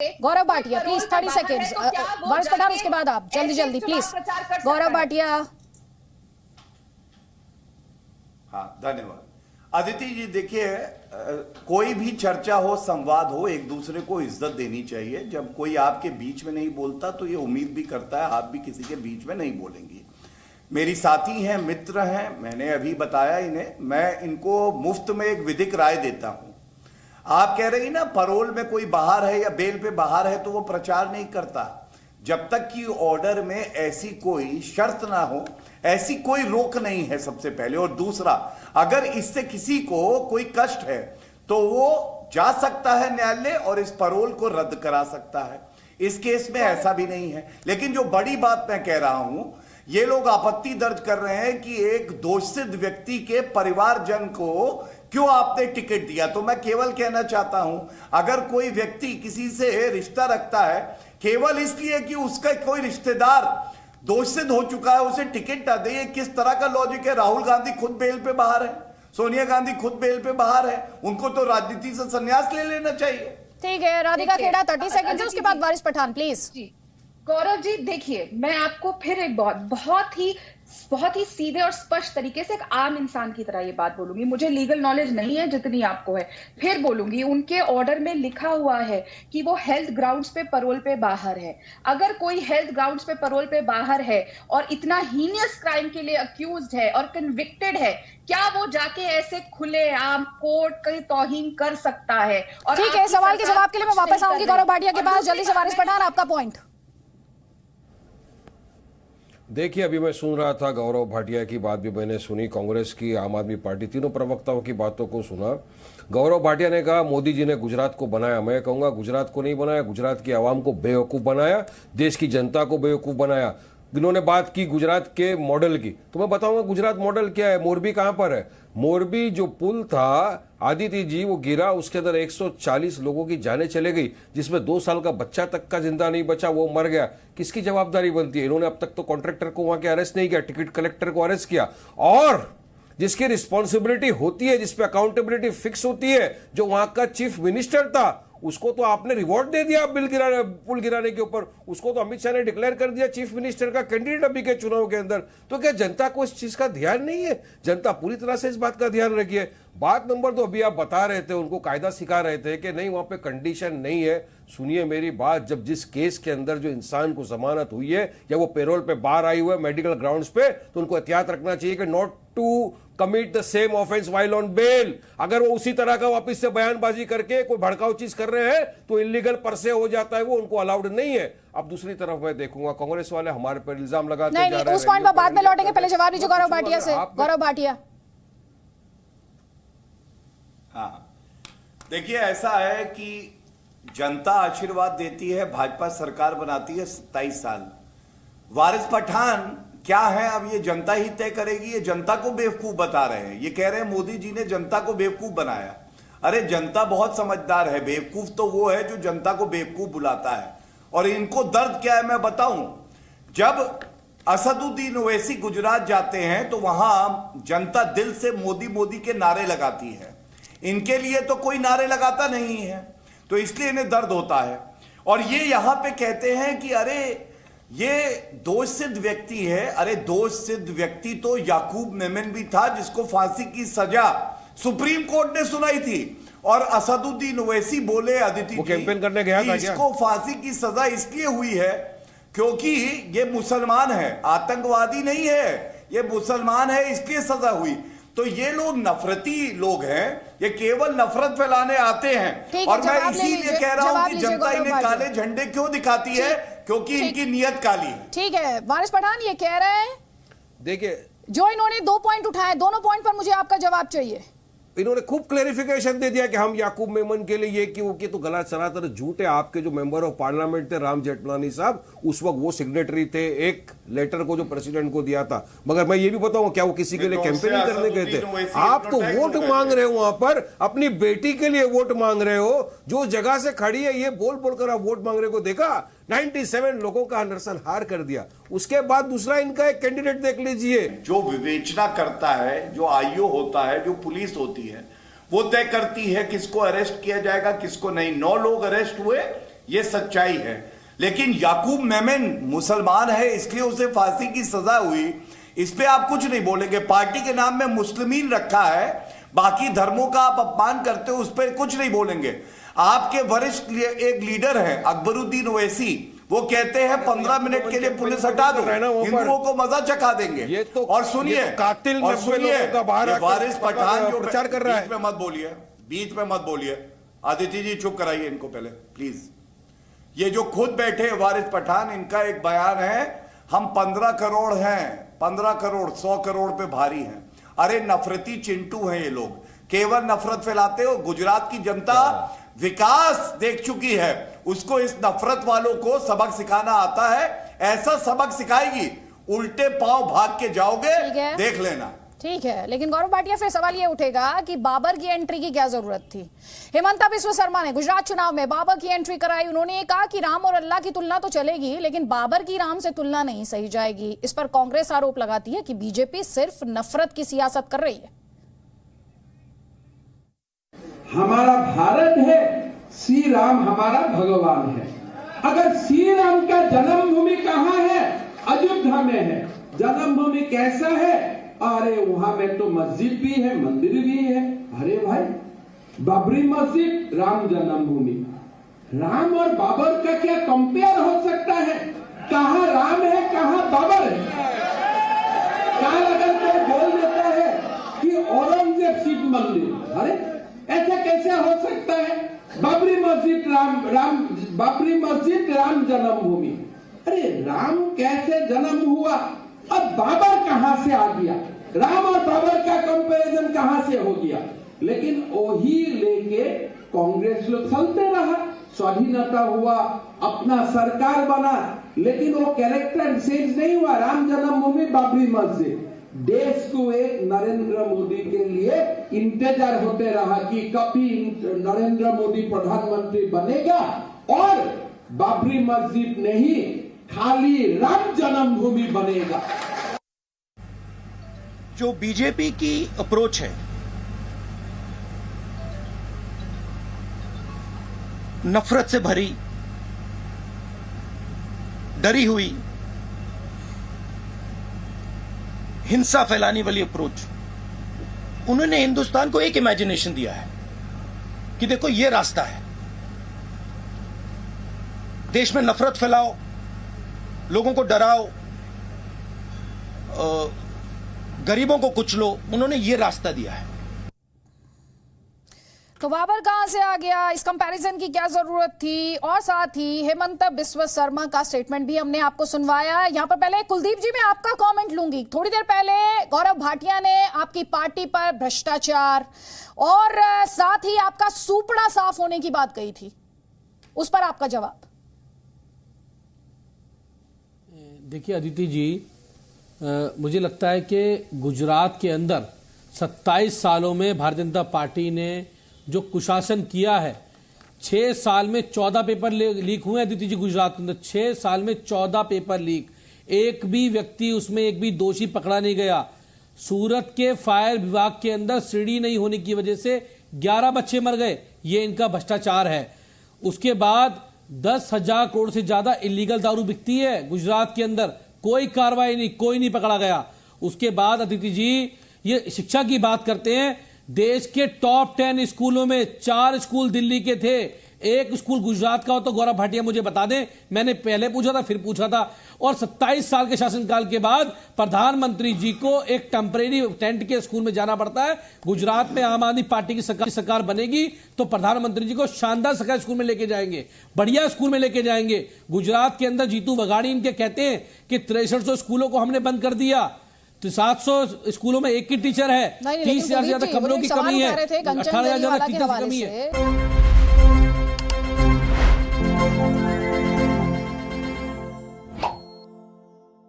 Gaurav Bhatia please 30 seconds. Waris Pathan उसके बाद आप जल्दी प्लीज। गौरव भाटिया। हाँ, धन्यवाद अदिति जी। देखिए, कोई भी चर्चा हो, संवाद हो, एक दूसरे को इज्जत देनी चाहिए। जब कोई आपके बीच में नहीं बोलता तो ये उम्मीद भी करता है आप भी किसी के बीच में नहीं बोलेंगी। मेरी साथी हैं, मित्र हैं, मैंने अभी बताया इन्हें, मैं इनको मुफ्त में एक विधिक राय देता हूं। आप कह रही ना पैरोल में कोई बाहर है या बेल पे बाहर है तो वो प्रचार नहीं करता। जब तक कि ऑर्डर में ऐसी कोई शर्त ना हो, ऐसी कोई रोक नहीं है, सबसे पहले। और दूसरा, अगर इससे किसी को कोई कष्ट है तो वो जा सकता है न्यायालय और इस पैरोल को रद्द करा सकता है। इस केस में ऐसा भी नहीं है। लेकिन जो बड़ी बात मैं कह रहा हूं, ये लोग आपत्ति दर्ज कर रहे हैं कि एक दोषित व्यक्ति के परिवारजन को क्यों आपने टिकट दिया। तो मैं केवल कहना चाहता हूं, अगर कोई व्यक्ति किसी से रिश्ता रखता है केवल इसलिए कि उसका कोई रिश्तेदार दोषित हो चुका है, उसे टिकट ना दे, ये किस तरह का लॉजिक है। राहुल गांधी खुद बेल पे बाहर है, सोनिया गांधी खुद बेल पे बाहर है, उनको तो राजनीति से संन्यास ले लेना चाहिए। ठीक है, राधिका खेड़ा 30 सेकंड, उसके बाद वारिस पठान प्लीज। गौरव जी, देखिए, मैं आपको फिर एक बहुत ही सीधे और स्पष्ट तरीके से एक आम इंसान की तरह ये बात बोलूंगी। मुझे लीगल नॉलेज नहीं है जितनी आपको है, फिर बोलूंगी। उनके ऑर्डर में लिखा हुआ है कि वो हेल्थ ग्राउंड्स पे पैरोल पे बाहर है। अगर कोई हेल्थ ग्राउंड्स पे पैरोल पे बाहर है और इतना हीनियस क्राइम के लिए अक्यूज्ड है और कन्विक्टेड है, क्या वो जाके ऐसे खुले आम कोर्ट की तौहीन कर सकता है? और ठीक है, सवाल के जवाब के लिए मैं वापस आऊंगी गौरव भाटिया के पास। जल्दी से वारिस पठान, आपका पॉइंट। देखिए, अभी मैं सुन रहा था, गौरव भाटिया की बात भी मैंने सुनी, कांग्रेस की, आम आदमी पार्टी, तीनों प्रवक्ताओं की बातों को सुना। गौरव भाटिया ने कहा मोदी जी ने गुजरात को बनाया। मैं कहूंगा गुजरात को नहीं बनाया, गुजरात की आवाम को बेवकूफ़ बनाया, देश की जनता को बेवकूफ़ बनाया। इन्होंने बात की गुजरात के मॉडल की, तो मैं बताऊंगा गुजरात मॉडल क्या है। मोरबी कहां पर है? मोरबी जो पुल था आदित्य जी, वो गिरा, उसके अंदर 140 लोगों की जानें चले गई, जिसमें 2 साल का बच्चा तक का जिंदा नहीं बचा, वो मर गया। किसकी जवाबदारी बनती है? इन्होंने अब तक तो कॉन्ट्रैक्टर को वहां के अरेस्ट नहीं किया, टिकट कलेक्टर को अरेस्ट किया। और जिसकी रिस्पॉन्सिबिलिटी होती है, जिसपे अकाउंटेबिलिटी फिक्स होती है, जो वहां का चीफ मिनिस्टर था, उसको तो आपने रिवॉर्ड दे दिया पुल गिराने के ऊपर। उसको तो अमित शाह ने डिक्लेयर कर दिया चीफ मिनिस्टर का कैंडिडेट अभी के चुनाव के अंदर। तो क्या जनता को इस चीज का ध्यान नहीं है? जनता पूरी तरह से इस बात का ध्यान रखी है। बात नंबर 2, अभी आप बता रहे थे, उनको कायदा सिखा रहे थे कि नहीं, वहां पे कंडीशन नहीं है। सुनिए मेरी बात, जब जिस केस के अंदर जो इंसान को जमानत हुई है या वो पेरोल पे बाहर आई हुई है मेडिकल ग्राउंड्स पे, तो उनको एहतियात रखना चाहिए कि not to commit the same offence while on bail. अगर वो उसी तरह का वापस से बयानबाजी करके कोई भड़काऊ चीज कर रहे हैं तो इलीगल पर से हो जाता है, वो उनको अलाउड नहीं है। अब दूसरी तरफ मैं देखूंगा कांग्रेस वाले हमारे पर इल्जाम लगाते जा रहे हैं। उस पॉइंट पर बाद में लौटेंगे, पहले जवाब लीजिए गौरव भाटिया से। गौरव भाटिया। हाँ, देखिए, ऐसा है कि जनता आशीर्वाद देती है, भाजपा सरकार बनाती है 27 साल। वारिस पठान क्या है अब ये जनता ही तय करेगी। ये जनता को बेवकूफ बता रहे हैं, ये कह रहे हैं मोदी जी ने जनता को बेवकूफ बनाया। अरे जनता बहुत समझदार है, बेवकूफ तो वो है जो जनता को बेवकूफ बुलाता है। और इनको दर्द क्या है मैं बताऊं। जब असदुद्दीन ओवैसी गुजरात जाते हैं तो वहां जनता दिल से मोदी मोदी के नारे लगाती है। इनके लिए तो कोई नारे लगाता नहीं है, तो इसलिए इन्हें दर्द होता है। और ये यहां पे कहते हैं कि अरे ये दोषसिद्ध व्यक्ति है। अरे दोषसिद्ध व्यक्ति तो याकूब मेमन भी था, जिसको फांसी की सजा सुप्रीम कोर्ट ने सुनाई थी। और असदुद्दीन ओवैसी बोले आदित्य जी, कैंपेन करने गया था, इसको फांसी की सजा इसलिए हुई है क्योंकि ये मुसलमान है, आतंकवादी नहीं है, ये मुसलमान है, इसलिए सजा हुई। तो ये लोग नफरती लोग हैं, ये केवल नफरत फैलाने आते हैं। और मैं इसीलिए कह रहा हूं कि जनता इन्हें काले झंडे क्यों दिखाती है, क्योंकि इनकी नियत काली है। ठीक है, वारिस पठान ये कह रहे हैं, देखिए जो इन्होंने 2 पॉइंट उठाए, दोनों पॉइंट पर मुझे आपका जवाब चाहिए। इन्होंने खूब क्लेरिफिकेशन दे दिया कि हम याकूब मेमन के लिए ये कि वो कि तो गलत सरासर झूठ है। आपके जो मेंबर ऑफ पार्लियामेंट थे राम जेठमलानी साहब, उस वक्त वो सिग्नेटरी थे एक लेटर को जो प्रेसिडेंट को दिया था। मगर मैं ये भी बताऊं, क्या वो किसी के लिए कैंपेनिंग करने गए थे? आप तो वोट मांग रहे हो वहां पर, अपनी बेटी के लिए वोट मांग रहे हो, जो जगह से खड़ी है ये बोल बोलकर आप वोट मांग रहे हो। देखा 97 लोगों का नरसंहार कर दिया। उसके बाद दूसरा इनका एक कैंडिडेट देख लीजिए। जो विवेचना करता है, जो आईओ होता है, जो पुलिस होती है, वो तय करती है किसको अरेस्ट किया जाएगा, किसको नहीं। 9 लोग अरेस्ट हुए, ये सच्चाई है। लेकिन याकूब मेमन मुसलमान है, इसलिए उसे फांसी की सजा हुई, इस पे आप कुछ नहीं बोलेंगे। पार्टी के नाम में मुस्लिमीन रखा है, बाकी धर्मों का आप अपमान करते हो, उस पर कुछ नहीं बोलेंगे। आपके वरिष्ठ एक लीडर हैं अकबरुद्दीन ओवैसी, वो कहते हैं 15 मिनट के लिए पुलिस हटा दो, हिंदुओं को मजा चखा देंगे। और सुनिए, वारिस पठान जो प्रचार कर रहा है, बीच में मत बोलिए। आदित्य जी चुप कराइए इनको पहले प्लीज। ये जो खुद बैठे वारिस पठान, इनका एक बयान है, हम 15 करोड़ हैं, 15 करोड़ 100 करोड़ पे भारी हैं। अरे नफरती चिंटू हैं ये लोग, केवल नफरत फैलाते हो। गुजरात की जनता विकास देख चुकी है, उसको इस नफरत वालों को सबक सिखाना आता है। ऐसा सबक सिखाएगी, उल्टे पांव भाग के जाओगे, देख लेना। ठीक है, लेकिन गौरव भाटिया फिर सवाल ये उठेगा कि बाबर की एंट्री की क्या जरूरत थी। हेमंता बिस्वा शर्मा ने गुजरात चुनाव में बाबर की एंट्री कराई। उन्होंने ये कहा कि राम और अल्लाह की तुलना तो चलेगी, लेकिन बाबर की राम से तुलना नहीं सही जाएगी। इस पर कांग्रेस आरोप लगाती है कि बीजेपी सिर्फ नफरत की सियासत कर रही है। हमारा भारत है, श्री राम हमारा भगवान है। अगर श्री राम का जन्मभूमि कहाँ है? अयोध्या में है। जन्मभूमि कैसा है? अरे वहां में तो मस्जिद भी है, मंदिर भी है। अरे भाई, बाबरी मस्जिद, राम जन्मभूमि। राम और बाबर का क्या कंपेयर हो सकता है? कहाँ राम है, कहाँ बाबर है? कल अगर कोई बोल देता है कि औरंगजेब शिव मंदिर, अरे ऐसा कैसे हो सकता है? बाबरी मस्जिद बाबरी मस्जिद राम जन्मभूमि। अरे राम कैसे जन्म हुआ? अब बाबर कहां से आ गया? राम और बाबर का कंपैरिजन कहां से हो गया? लेकिन वही लेके कांग्रेस लोग चलते रहा, स्वाधीनता हुआ, अपना सरकार बना, लेकिन वो कैरेक्टर चेंज नहीं हुआ। राम जन्मभूमि, बाबरी मस्जिद। देश को एक नरेंद्र मोदी के लिए इंतजार होते रहा कि कभी नरेंद्र मोदी प्रधानमंत्री बनेगा और बाबरी मस्जिद नहीं, खाली राम जन्मभूमि बनेगा। जो बीजेपी की अप्रोच है, नफरत से भरी, डरी हुई, हिंसा फैलाने वाली अप्रोच, उन्होंने हिंदुस्तान को एक इमेजिनेशन दिया है कि देखो ये रास्ता है, देश में नफरत फैलाओ, लोगों को डराओ, गरीबों को कुचलो। उन्होंने ये रास्ता दिया है। तो बाबर कहां से आ गया, इस कंपैरिजन की क्या जरूरत थी? और साथ ही हेमंता बिस्वा शर्मा का स्टेटमेंट भी हमने आपको सुनवाया। यहां पर पहले कुलदीप जी, मैं आपका कमेंट लूंगी। थोड़ी देर पहले गौरव भाटिया ने आपकी पार्टी पर भ्रष्टाचार और साथ ही आपका सूपड़ा साफ होने की बात कही थी, उस पर आपका जवाब। देखिए अदिति जी, मुझे लगता है कि गुजरात के अंदर 27 सालों में भारतीय जनता पार्टी ने जो कुशासन किया है, 6 साल में 14 पेपर लीक हुए हैं अदिति जी गुजरात के अंदर। 6 साल में 14 पेपर लीक, एक भी व्यक्ति उसमें, एक भी दोषी पकड़ा नहीं गया। सूरत के फायर विभाग के अंदर सीढ़ी नहीं होने की वजह से 11 बच्चे मर गए, ये इनका भ्रष्टाचार है। उसके बाद 10,000 करोड़ से ज्यादा इलीगल दारू बिकती है गुजरात के अंदर, कोई कार्रवाई नहीं, कोई नहीं पकड़ा गया। उसके बाद अदिति जी ये शिक्षा की बात करते हैं, देश के टॉप 10 स्कूलों में 4 स्कूल दिल्ली के थे, 1 स्कूल गुजरात का हो तो गौरव भाटिया मुझे बता दें। मैंने पहले पूछा था, फिर पूछा था। और 27 साल के शासनकाल के बाद प्रधानमंत्री जी को एक टेम्परेरी टेंट के स्कूल में जाना पड़ता है। गुजरात में आम आदमी पार्टी की सरकार बनेगी तो प्रधानमंत्री जी को शानदार सरकारी स्कूल में लेके जाएंगे, बढ़िया स्कूल में लेके जाएंगे। गुजरात के अंदर जीतू वघाड़ी इनके कहते हैं कि 6300 स्कूलों को हमने बंद कर दिया, तो 700 स्कूलों में एक ही टीचर है, 30,000 से ज्यादा कमरों की कमी है, 18,000 से ज्यादा टीचर की कमी है।